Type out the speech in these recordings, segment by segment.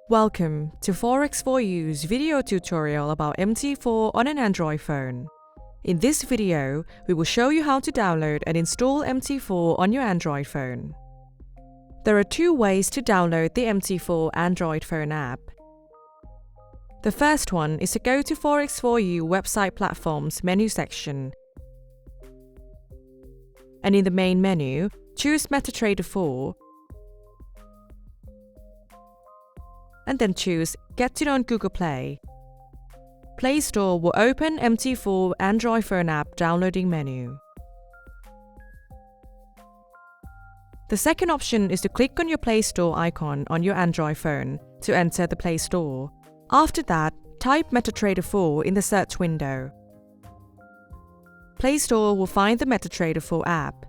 Welcome to Forex4U's video tutorial about MT4 on an Android phone. In this video, we will show you how to download and install MT4 on your Android phone. There are two ways to download the MT4 Android phone app. The first one is to go to Forex4U website platforms menu section. And in the main menu, choose MetaTrader 4 and then choose Get It on Google Play. Play Store will open MT4 Android phone app downloading menu. The second option is to click on your Play Store icon on your Android phone to enter the Play Store. After that, type MetaTrader 4 in the search window. Play Store will find the MetaTrader 4 app.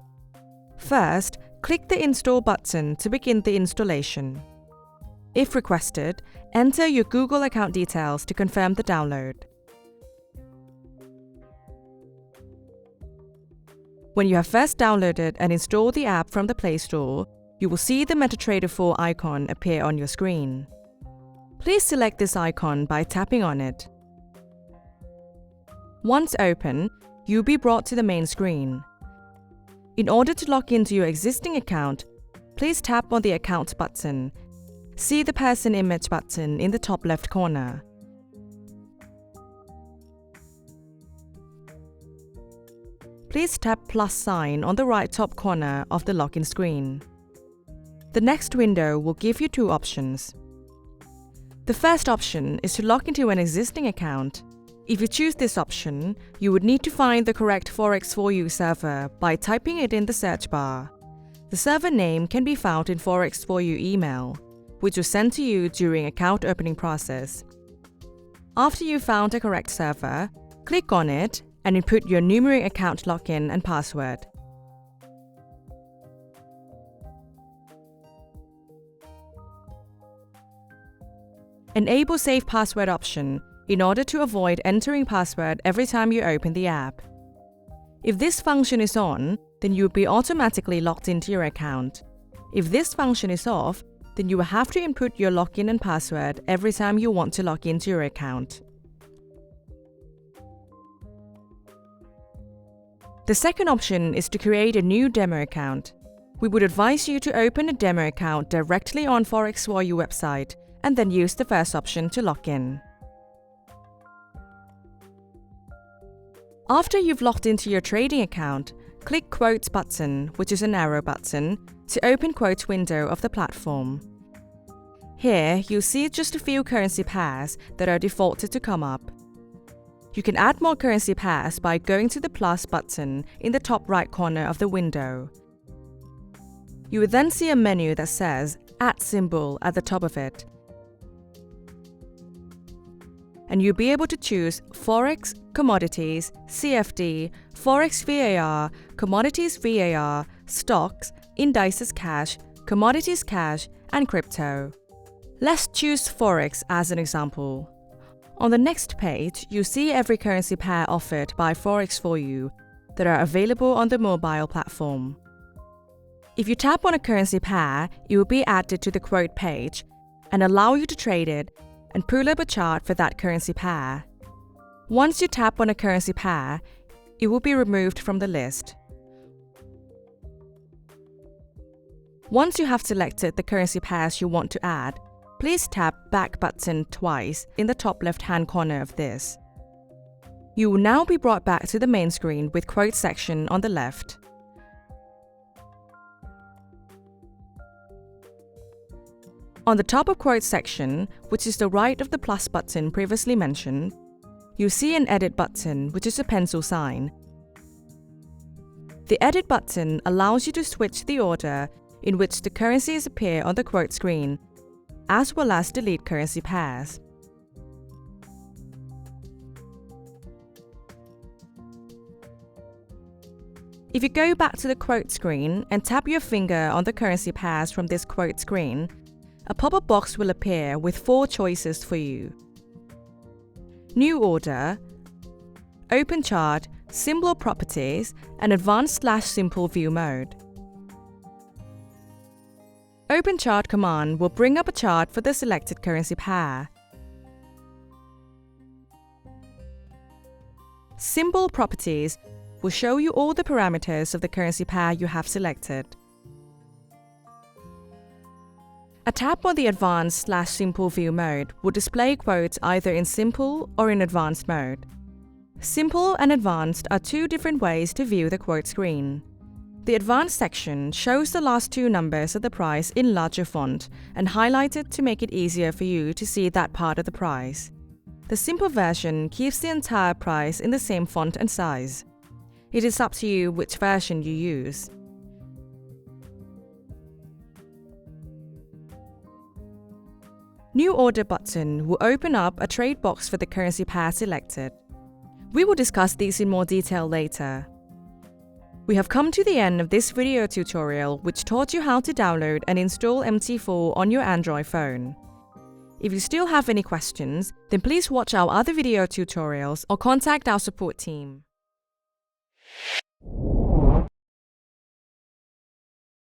First, click the Install button to begin the installation. If requested, enter your Google account details to confirm the download. When you have first downloaded and installed the app from the Play Store, you will see the MetaTrader 4 icon appear on your screen. Please select this icon by tapping on it. Once open, you'll be brought to the main screen. In order to log into your existing account, please tap on the Account button. See the person image button in the top left corner. Please tap plus sign on the right top corner of the login screen. The next window will give you two options. The first option is to log into an existing account. If you choose this option, you would need to find the correct Forex4U server by typing it in the search bar. The server name can be found in Forex4U email, which was sent to you during account opening process. After you've found a correct server, click on it and input your numeric account login and password. Enable Save Password option in order to avoid entering password every time you open the app. If this function is on, then you will be automatically logged into your account. If this function is off, then you will have to input your login and password every time you want to log into your account. The second option is to create a new demo account. We would advise you to open a demo account directly on Forex4U website and then use the first option to log in. After you've logged into your trading account, click Quotes button, which is an arrow button, to open Quotes window of the platform. Here, you'll see just a few currency pairs that are defaulted to come up. You can add more currency pairs by going to the plus button in the top right corner of the window. You will then see a menu that says Add symbol at the top of it. And you'll be able to choose Forex, Commodities, CFD, Forex VAR, Commodities VAR, Stocks, Indices Cash, Commodities Cash, and Crypto. Let's choose Forex as an example. On the next page, you'll see every currency pair offered by Forex4U that are available on the mobile platform. If you tap on a currency pair, it will be added to the quote page and allow you to trade it and pull up a chart for that currency pair. Once you tap on a currency pair, it will be removed from the list. Once you have selected the currency pairs you want to add, please tap Back button twice in the top left-hand corner of this. You will now be brought back to the main screen with Quote section on the left. On the top of Quote section, which is the right of the plus button previously mentioned, you'll see an Edit button, which is a pencil sign. The Edit button allows you to switch the order in which the currencies appear on the quote screen, as well as delete currency pairs. If you go back to the quote screen and tap your finger on the currency pairs from this quote screen, a pop-up box will appear with 4 choices for you: New Order, Open Chart, Symbol Properties, and Advanced/Simple View Mode. Open Chart command will bring up a chart for the selected currency pair. Symbol Properties will show you all the parameters of the currency pair you have selected. A tab on the Advanced/Simple View mode will display quotes either in Simple or in Advanced mode. Simple and Advanced are two different ways to view the quote screen. The Advanced section shows the last two numbers of the price in larger font and highlighted to make it easier for you to see that part of the price. The Simple version keeps the entire price in the same font and size. It is up to you which version you use. New Order button will open up a trade box for the currency pair selected. We will discuss these in more detail later. We have come to the end of this video tutorial which taught you how to download and install MT4 on your Android phone. If you still have any questions, then please watch our other video tutorials or contact our support team.